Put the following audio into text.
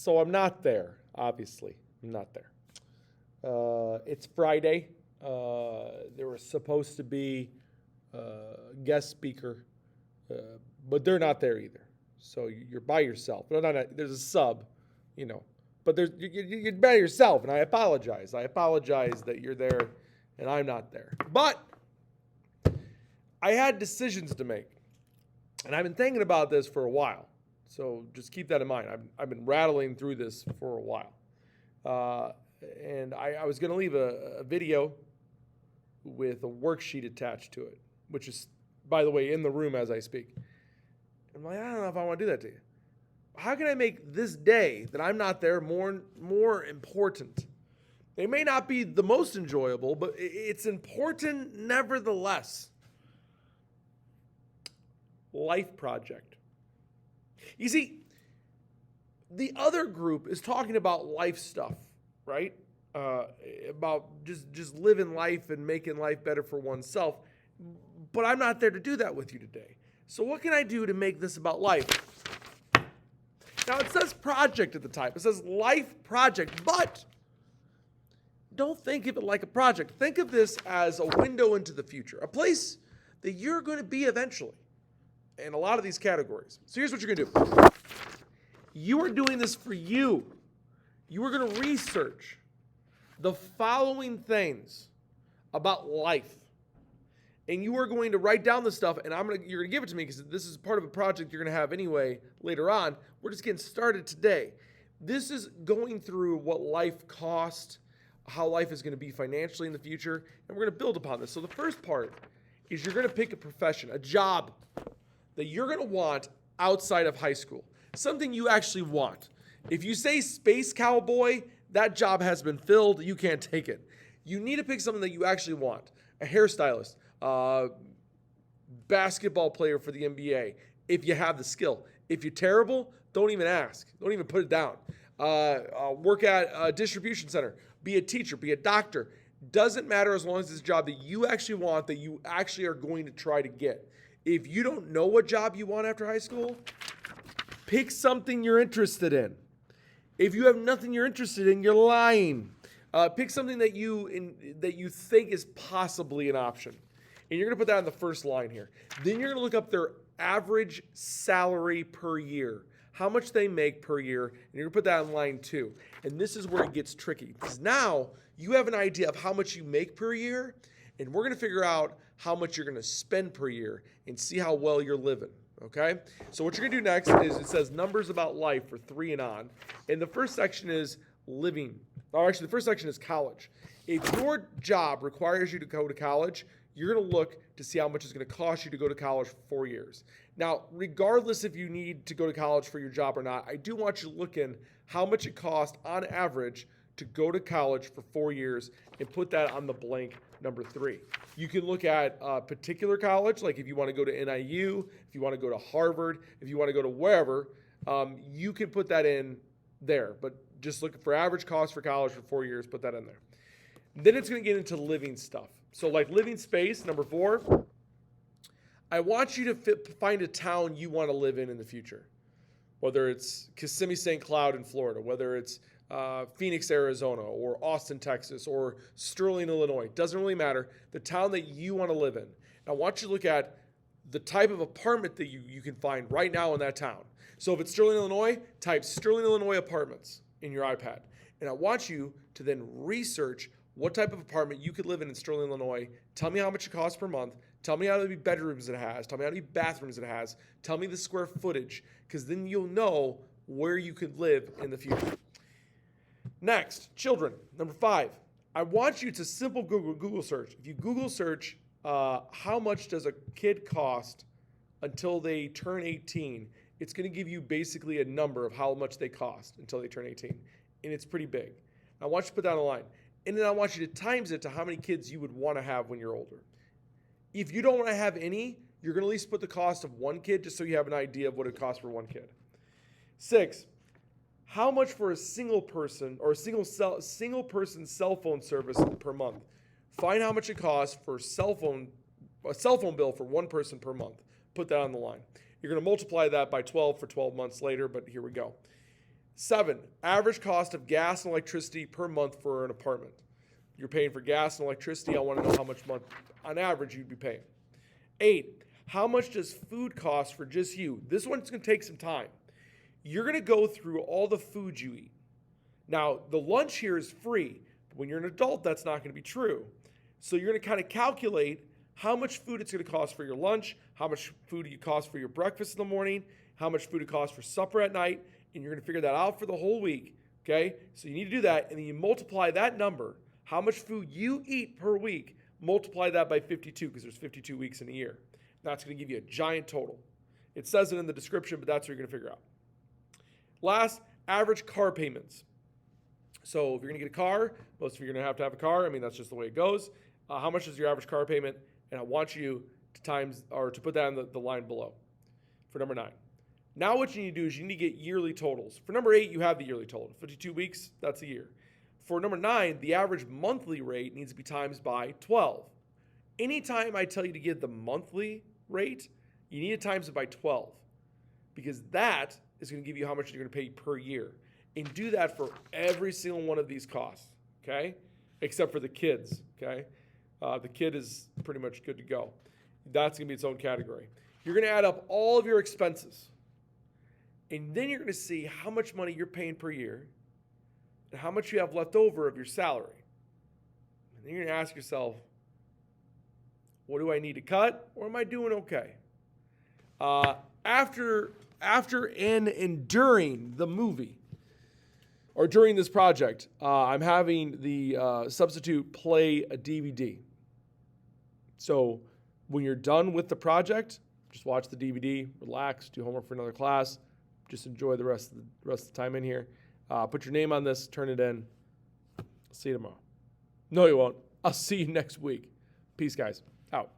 So I'm not there, obviously. I'm not there. It's Friday. There was supposed to be a guest speaker, uh, but they're not there either. So you're by yourself. No. There's a sub, you know, but you're by yourself, and I apologize. I apologize that you're there and I'm not there. But I had decisions to make, and I've been thinking about this for a while. So just keep that in mind. I've been rattling through this for a while. And I was going to leave a video with a worksheet attached to it, which is, by the way, in the room as I speak. I'm like, I don't know if I want to do that to you. How can I make this day that I'm not there more important? It may not be the most enjoyable, but it's important nevertheless. Life project. You see, the other group is talking about life stuff, right? About just living life and making life better for oneself. But I'm not there to do that with you today. So what can I do to make this about life? Now it says project at the top. It says life project, but don't think of it like a project. Think of this as a window into the future, a place that you're going to be eventually in a lot of these categories. So here's what you're going to do. You are doing this for you. You are going to research the following things about life. And you are going to write down the stuff, and you're going to give it to me because this is part of a project you're going to have anyway later on. We're just getting started today. This is going through what life cost, how life is going to be financially in the future, and we're going to build upon this. So the first part is you're going to pick a profession, a job that you're going to want outside of high school, something you actually want. If you say space cowboy, that job has been filled. You can't take it. You need to pick something that you actually want. A hairstylist, basketball player for the NBA, if you have the skill. If you're terrible, don't even ask. Don't even put it down. Work at a distribution center. Be a teacher. Be a doctor. Doesn't matter as long as it's a job that you actually want, that you actually are going to try to get. If you don't know what job you want after high school, pick something you're interested in. If you have nothing you're interested in, you're lying. Pick something that you think is possibly an option. And you're going to put that on the first line here. Then you're going to look up their average salary per year, how much they make per year, and you're going to put that on line 2. And this is where it gets tricky, because now you have an idea of how much you make per year, and we're going to figure out how much you're going to spend per year and see how well you're living. Okay? So what you're going to do next is it says numbers about life for 3 and on. And the first section is living. Or actually, the first section is college. If your job requires you to go to college, you're going to look to see how much it's going to cost you to go to college for 4 years. Now, regardless if you need to go to college for your job or not, I do want you to look in how much it costs on average to go to college for 4 years and put that on the blank number 3. You can look at a particular college, like if you want to go to NIU, if you want to go to Harvard, if you want to go to wherever, you can put that in there. But just look for average cost for college for 4 years, put that in there. Then it's going to get into living stuff. So like living space, number 4, I want you to find a town you want to live in the future. Whether it's Kissimmee St. Cloud in Florida, whether it's Phoenix, Arizona, or Austin, Texas, or Sterling, Illinois. Doesn't really matter. The town that you want to live in. I want you to look at the type of apartment that you can find right now in that town. So if it's Sterling, Illinois, type Sterling, Illinois apartments in your iPad. And I want you to then research what type of apartment you could live in Sterling, Illinois. Tell me how much it costs per month. Tell me how many bedrooms it has. Tell me how many bathrooms it has. Tell me the square footage, because then you'll know where you could live in the future. Next, children. Number 5. I want you to simple Google search. If you Google search how much does a kid cost until they turn 18, it's going to give you basically a number of how much they cost until they turn 18. And it's pretty big. I want you to put that on the line. And then I want you to times it to how many kids you would want to have when you're older. If you don't want to have any, you're going to at least put the cost of one kid just so you have an idea of what it costs for one kid. 6, how much for a single person or a single person cell phone service per month? Find how much it costs for a cell phone bill for one person per month. Put that on the line. You're going to multiply that by 12 for 12 months later, but here we go. 7, average cost of gas and electricity per month for an apartment. You're paying for gas and electricity. I want to know how much month on average you'd be paying. 8, how much does food cost for just you? This one's going to take some time. You're going to go through all the food you eat. Now, the lunch here is free, but when you're an adult, that's not going to be true. So you're going to kind of calculate how much food it's going to cost for your lunch, how much food it costs for your breakfast in the morning, how much food it costs for supper at night, and you're going to figure that out for the whole week, okay? So you need to do that, and then you multiply that number, how much food you eat per week, multiply that by 52, because there's 52 weeks in a year. That's going to give you a giant total. It says it in the description, but that's what you're going to figure out. Last, average car payments. So if you're going to get a car, most of you are going to have a car. I mean, that's just the way it goes. How much is your average car payment? And I want you to put that in the line below for number 9. Now what you need to do is you need to get yearly totals. For number 8, you have the yearly total. 52 weeks, that's a year. For number 9, the average monthly rate needs to be times by 12. Anytime I tell you to give the monthly rate, you need to times it by 12, because that is going to give you how much you're going to pay per year. And do that for every single one of these costs, okay? Except for the kids, okay? The kid is pretty much good to go. That's going to be its own category. You're going to add up all of your expenses. And then you're going to see how much money you're paying per year and how much you have left over of your salary. And then you're going to ask yourself, what do I need to cut, or am I doing okay? After and during the movie, or during this project, I'm having the substitute play a DVD. So when you're done with the project, just watch the DVD, relax, do homework for another class, just enjoy the rest of the time in here. Put your name on this, turn it in. See you tomorrow. No, you won't. I'll see you next week. Peace, guys. Out.